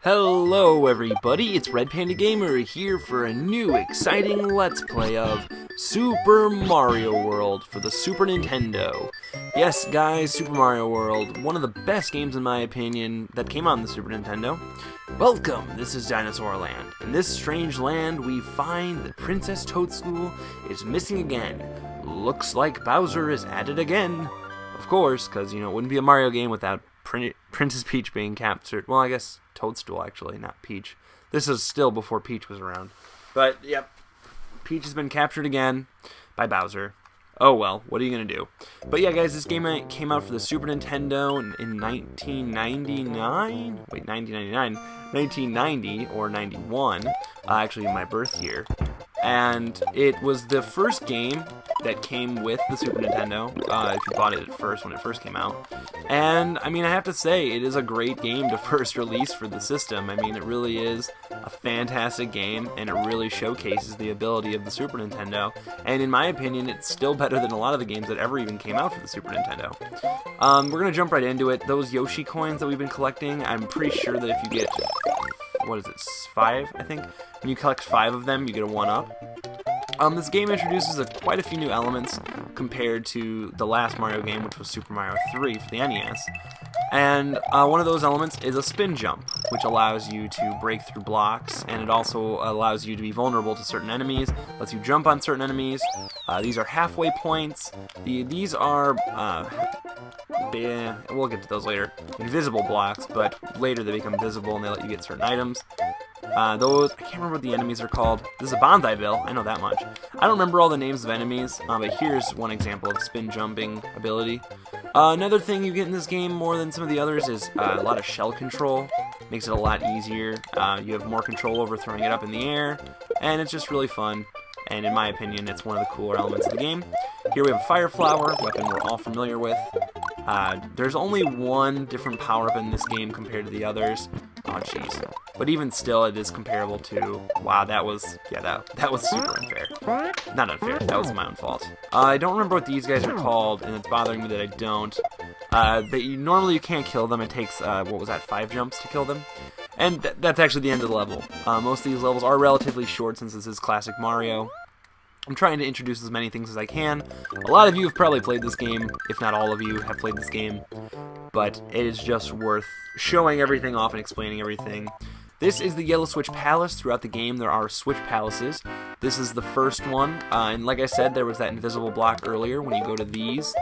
Hello everybody, it's Red Panda Gamer here for a new exciting Let's Play of Super Mario World for the Super Nintendo. Yes guys, Super Mario World, one of the best games in my opinion that came out on the Super Nintendo. Welcome, this is Dinosaur Land. In this strange land we find that Princess Toadstool is missing again. Looks like Bowser is at it again. Of course, because it wouldn't be a Mario game without Princess Peach being captured. Well, I guess Toadstool actually, not Peach. This is still before Peach was around. But, yep, Peach has been captured again by Bowser. Oh well, what are you going to do? But yeah, guys, this game came out for the Super Nintendo in 1999? Wait, 1999? 1990 or 91, actually my birth year. And it was the first game that came with the Super Nintendo, if you bought it at first, when it first came out. And, I mean, I have to say, it is a great game to first release for the system. I mean, it really is a fantastic game, and it really showcases the ability of the Super Nintendo. And in my opinion, it's still better than a lot of the games that ever even came out for the Super Nintendo. We're going to jump right into it. Those Yoshi coins that we've been collecting, I'm pretty sure that if you get, what is it, 5, I think? When you collect 5 of them, you get a 1-up. This game introduces quite a few new elements compared to the last Mario game, which was Super Mario 3 for the NES. And one of those elements is a spin jump, which allows you to break through blocks, and it also allows you to be vulnerable to certain enemies, lets you jump on certain enemies. These are halfway points. These are, we'll get to those later, invisible blocks, but later they become visible and they let you get certain items. Those, I can't remember what the enemies are called. This is a Bonsai-ville, I know that much. I don't remember all the names of enemies, but here's one example of spin jumping ability. Another thing you get in this game more than some of the others is a lot of shell control. Makes it a lot easier. You have more control over throwing it up in the air, and it's just really fun. And in my opinion, it's one of the cooler elements of the game. Here we have a Fire Flower, weapon we're all familiar with. There's only one different power-up in this game compared to the others. Oh, jeez. But even still, it is comparable to... Wow, that was super unfair. Not unfair, that was my own fault. I don't remember what these guys are called, and it's bothering me that I don't. Normally you can't kill them. It takes, what was that, 5 jumps to kill them? And that's actually the end of the level. Most of these levels are relatively short since this is classic Mario. I'm trying to introduce as many things as I can. A lot of you have probably played this game, if not all of you have played this game, but it is just worth showing everything off and explaining everything. This is the Yellow Switch Palace. Throughout the game there are Switch Palaces. This is the first one, and like I said, there was that invisible block earlier. When you go to these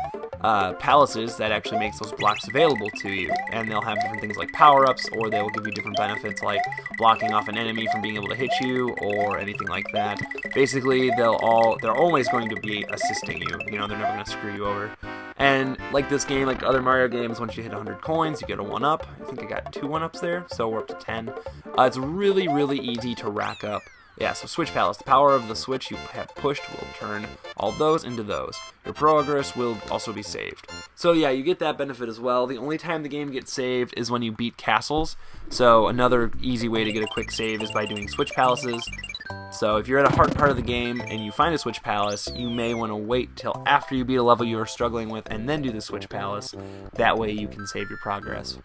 palaces, that actually makes those blocks available to you, and they'll have different things like power-ups, or they'll give you different benefits like blocking off an enemy from being able to hit you, or anything like that. Basically, they're always going to be assisting you. They're never going to screw you over. And like this game, like other Mario games, once you hit 100 coins, you get a 1-up. I think I got 2 1-ups there, so we're up to 10. It's really, really easy to rack up. Yeah, so Switch Palace. The power of the switch you have pushed will turn all those into those. Your progress will also be saved. So yeah, you get that benefit as well. The only time the game gets saved is when you beat castles. So another easy way to get a quick save is by doing Switch Palaces. So if you're at a hard part of the game and you find a Switch Palace, you may want to wait till after you beat a level you are struggling with and then do the Switch Palace. That way you can save your progress.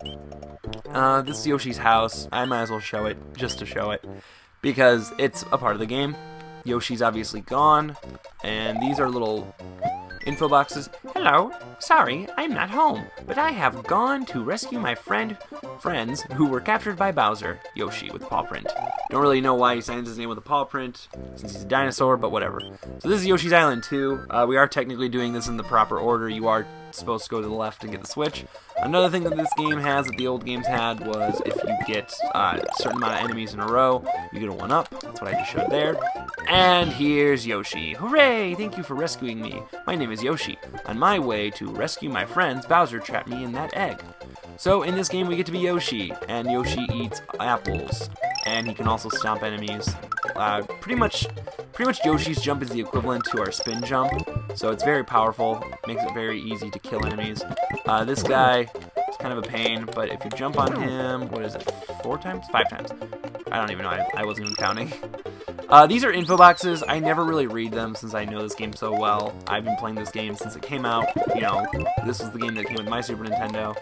This is Yoshi's house. I might as well show it just to show it, because it's a part of the game. Yoshi's obviously gone, and these are little info boxes. Hello, sorry, I'm not home, but I have gone to rescue my friends who were captured by Bowser. Yoshi with paw print. Don't really know why he signs his name with a paw print, since he's a dinosaur, but whatever. So this is Yoshi's Island 2. We are technically doing this in the proper order. You are supposed to go to the left and get the switch. Another thing that this game has that the old games had was if you get a certain amount of enemies in a row, you get a 1-up. That's what I just showed there. And here's Yoshi. Hooray! Thank you for rescuing me. My name is Yoshi. On my way to rescue my friends, Bowser trapped me in that egg. So in this game we get to be Yoshi, and Yoshi eats apples. And he can also stomp enemies. Pretty much Yoshi's jump is the equivalent to our spin jump, so it's very powerful, makes it very easy to kill enemies. This guy is kind of a pain, but if you jump on him, what is it, 4 times? 5 times. I don't even know, I wasn't even counting. These are info boxes. I never really read them since I know this game so well. I've been playing this game since it came out. This was the game that came with my Super Nintendo.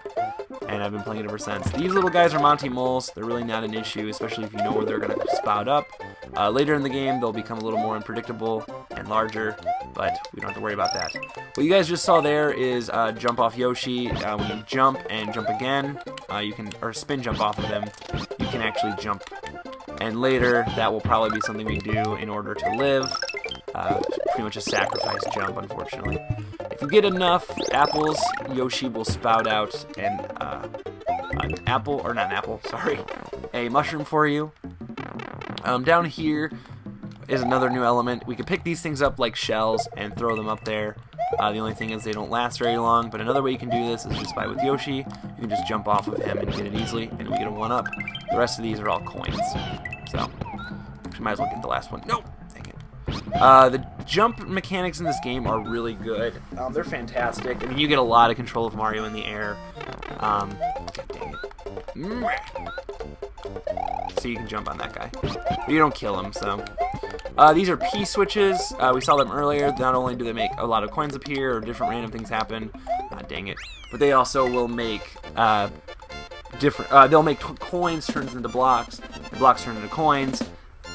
and I've been playing it ever since. These little guys are Monty Moles. They're really not an issue, especially if you know where they're going to spout up. Later in the game, they'll become a little more unpredictable and larger, but we don't have to worry about that. What you guys just saw there is jump off Yoshi. When you jump and jump again, you can, or spin jump off of him, you can actually jump. And later, that will probably be something we do in order to live. Pretty much a sacrifice jump, unfortunately. If you get enough apples, Yoshi will spout out an apple, or not an apple, sorry, a mushroom for you. Down here is another new element. We can pick these things up like shells and throw them up there. The only thing is they don't last very long, but another way you can do this is just by with Yoshi. You can just jump off of him and get it easily, and we get a 1-up. The rest of these are all coins. So, we might as well get the last one. Nope! Dang it. The jump mechanics in this game are really good. They're fantastic. I mean, you get a lot of control of Mario in the air. God dang it. So you can jump on that guy. But you don't kill him, so. These are P-switches. We saw them earlier. Not only do they make a lot of coins appear or different random things happen, dang it, but they also will make they'll make coins turn into blocks, the blocks turn into coins,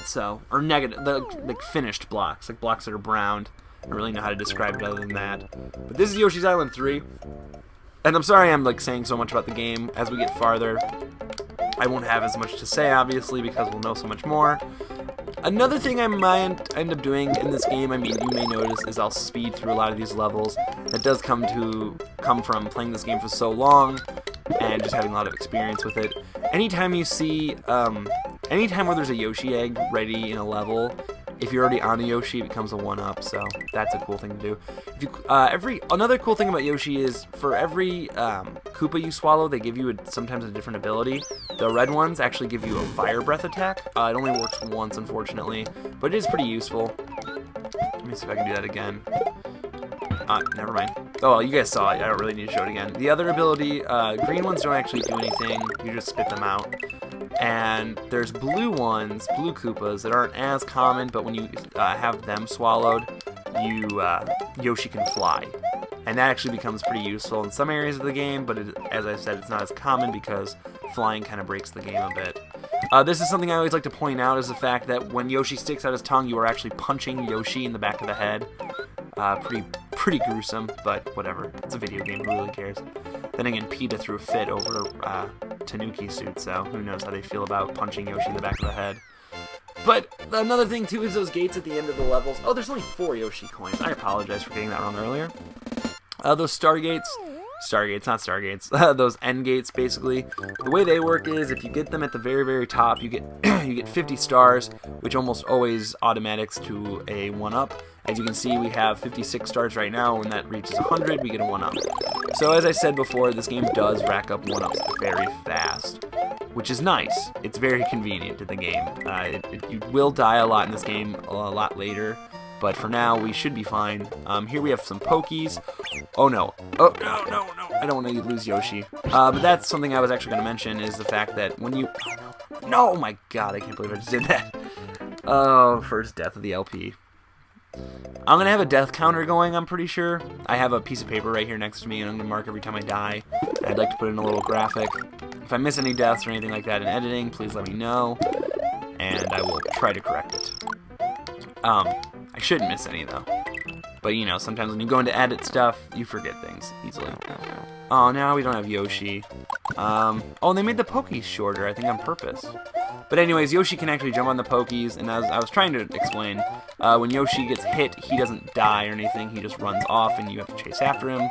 so, or negative, like finished blocks, like blocks that are browned. I don't really know how to describe it other than that. But this is Yoshi's Island 3, and I'm sorry I'm like saying so much about the game. As we get farther, I won't have as much to say, obviously, because we'll know so much more. Another thing I might end up doing in this game, I mean, you may notice, is I'll speed through a lot of these levels. That does come from playing this game for so long and just having a lot of experience with it. Anytime you see, anytime where there's a Yoshi egg ready in a level, if you're already on a Yoshi, it becomes a 1-up, so that's a cool thing to do. If you, another cool thing about Yoshi is for every Koopa you swallow, they give you sometimes a different ability. The red ones actually give you a fire breath attack. It only works once, unfortunately, but it is pretty useful. Let me see if I can do that again. Never mind. Oh, well, you guys saw it. I don't really need to show it again. The other ability, green ones don't actually do anything. You just spit them out. And there's blue ones, blue Koopas, that aren't as common, but when you have them swallowed, Yoshi can fly. And that actually becomes pretty useful in some areas of the game, but as I said, it's not as common because flying kind of breaks the game a bit. This is something I always like to point out, is the fact that when Yoshi sticks out his tongue, you are actually punching Yoshi in the back of the head. Pretty gruesome, but whatever. It's a video game, who really cares? Then again, PETA threw a fit over Tanuki suit, so who knows how they feel about punching Yoshi in the back of the head. But another thing, too, is those gates at the end of the levels. Oh, there's only 4 Yoshi coins. I apologize for getting that wrong earlier. Those Stargates, not Stargates, those end gates, basically. The way they work is, if you get them at the very, very top, you get you get 50 stars, which almost always automatics to a 1-up. As you can see, we have 56 stars right now. When that reaches 100, we get a 1-up. So as I said before, this game does rack up 1-ups very fast, which is nice. It's very convenient to the game. You will die a lot in this game, a lot later, but for now, we should be fine. Here we have some Pokies. Oh no. Oh, no. I don't want to lose Yoshi. But that's something I was actually going to mention, is the fact that when you... No, oh my god, I can't believe I just did that. Oh, first death of the LP. I'm going to have a death counter going, I'm pretty sure. I have a piece of paper right here next to me, and I'm going to mark every time I die. I'd like to put in a little graphic. If I miss any deaths or anything like that in editing, please let me know, and I will try to correct it. I shouldn't miss any, though. But, you know, sometimes when you go into edit stuff, you forget things easily. Oh, now we don't have Yoshi. Oh, they made the Pokies shorter, I think on purpose. But anyways, Yoshi can actually jump on the Pokies, and as I was trying to explain, when Yoshi gets hit, he doesn't die or anything, he just runs off, and you have to chase after him.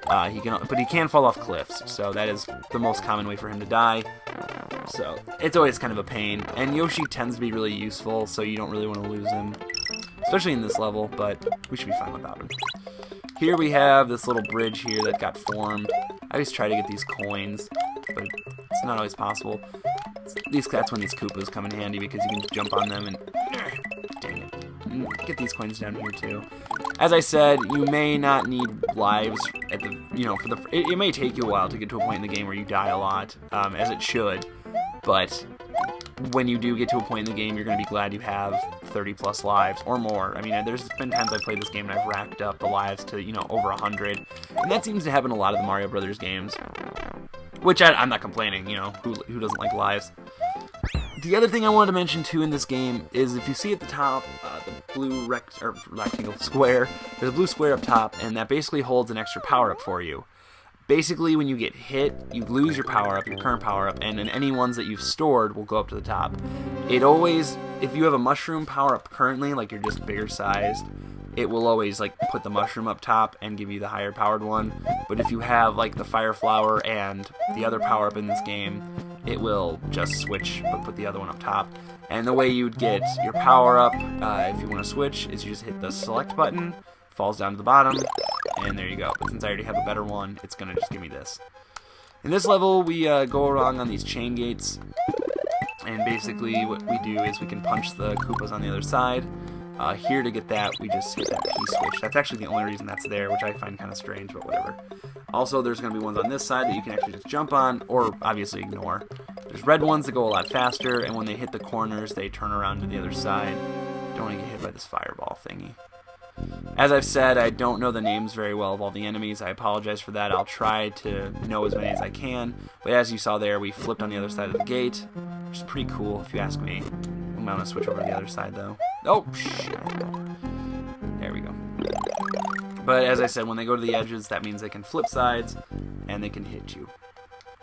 But he can fall off cliffs, so that is the most common way for him to die. So, it's always kind of a pain. And Yoshi tends to be really useful, so you don't really want to lose him. Especially in this level, but we should be fine without him. Here we have this little bridge here that got formed. I always try to get these coins, but it's not always possible. That's when these Koopas come in handy, because you can jump on them and... Dang it. Get these coins down here, too. As I said, you may not need lives at the... You know, it may take you a while to get to a point in the game where you die a lot, as it should, but... when you do get to a point in the game, you're going to be glad you have 30 plus lives or more. I mean, there's been times I've played this game and I've racked up the lives to, you know, over 100. And that seems to happen in a lot of the Mario Brothers games. Which I'm not complaining, you know, who doesn't like lives? The other thing I wanted to mention too in this game is if you see at the top the blue rectangle square, there's a blue square up top, and that basically holds an extra power up for you. Basically, when you get hit, you lose your power up, your current power up, and then any ones that you've stored will go up to the top. It always, if you have a mushroom power up currently, like you're just bigger sized, it will always like put the mushroom up top and give you the higher powered one. But if you have like the fire flower and the other power up in this game, it will just switch but put the other one up top. And the way you'd get your power up if you want to switch is you just hit the select button, falls down to the bottom, and there you go. But since I already have a better one, it's gonna just give me this. In this level, we go along on these chain gates, and basically what we do is we can punch the Koopas on the other side. Here to get that, we just hit that P switch. That's actually the only reason that's there, which I find kind of strange, but whatever. Also, there's going to be ones on this side that you can actually just jump on, or obviously ignore. There's red ones that go a lot faster, and when they hit the corners, they turn around to the other side. Don't want to get hit by this fireball thingy. As I've said, I don't know the names very well of all the enemies. I apologize for that. I'll try to know as many as I can. But as you saw there, we flipped on the other side of the gate, which is pretty cool, if you ask me. I'm going to switch over to the other side, though. Oh, shit. There we go. But as I said, when they go to the edges, that means they can flip sides, and they can hit you,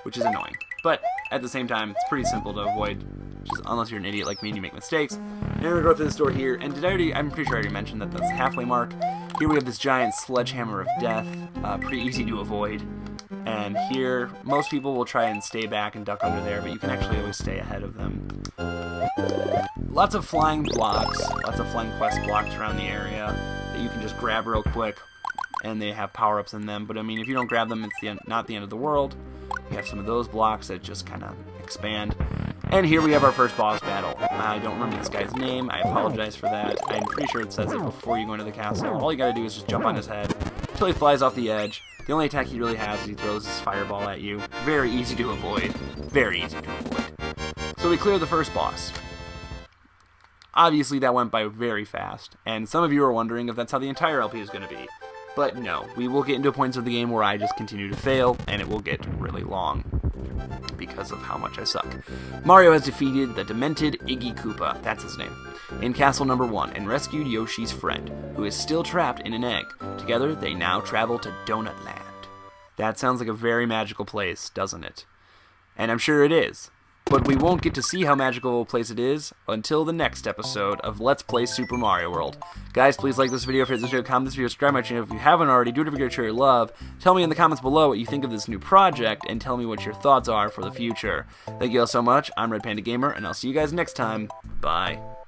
which is annoying. But at the same time, it's pretty simple to avoid, just unless you're an idiot like me and you make mistakes. And we're going to go through this door here, and I'm pretty sure I already mentioned that that's the halfway mark. Here we have this giant sledgehammer of death, pretty easy to avoid. And here, most people will try and stay back and duck under there, but you can actually always stay ahead of them. Lots of flying blocks, lots of flying quest blocks around the area that you can just grab real quick, and they have power-ups in them. But I mean, if you don't grab them, it's not the end of the world. You have some of those blocks that just kind of expand. And here we have our first boss battle. I don't remember this guy's name. I apologize for that. I'm pretty sure it says it before you go into the castle. All you gotta do is just jump on his head until he flies off the edge. The only attack he really has is he throws this fireball at you. Very easy to avoid. Very easy to avoid. So we clear the first boss. Obviously that went by very fast, and some of you are wondering if that's how the entire LP is going to be. But no, we will get into points of the game where I just continue to fail, and it will get really long because of how much I suck. Mario has defeated the demented Iggy Koopa, that's his name, in Castle Number 1, and rescued Yoshi's friend, who is still trapped in an egg. Together, they now travel to Donut Land. That sounds like a very magical place, doesn't it? And I'm sure it is. But we won't get to see how magical a place it is until the next episode of Let's Play Super Mario World. Guys, please like this video, if you enjoyed, comment this video, subscribe to my channel if you haven't already, do it if you show your love, tell me in the comments below what you think of this new project, and tell me what your thoughts are for the future. Thank you all so much, I'm Red Panda Gamer, and I'll see you guys next time. Bye.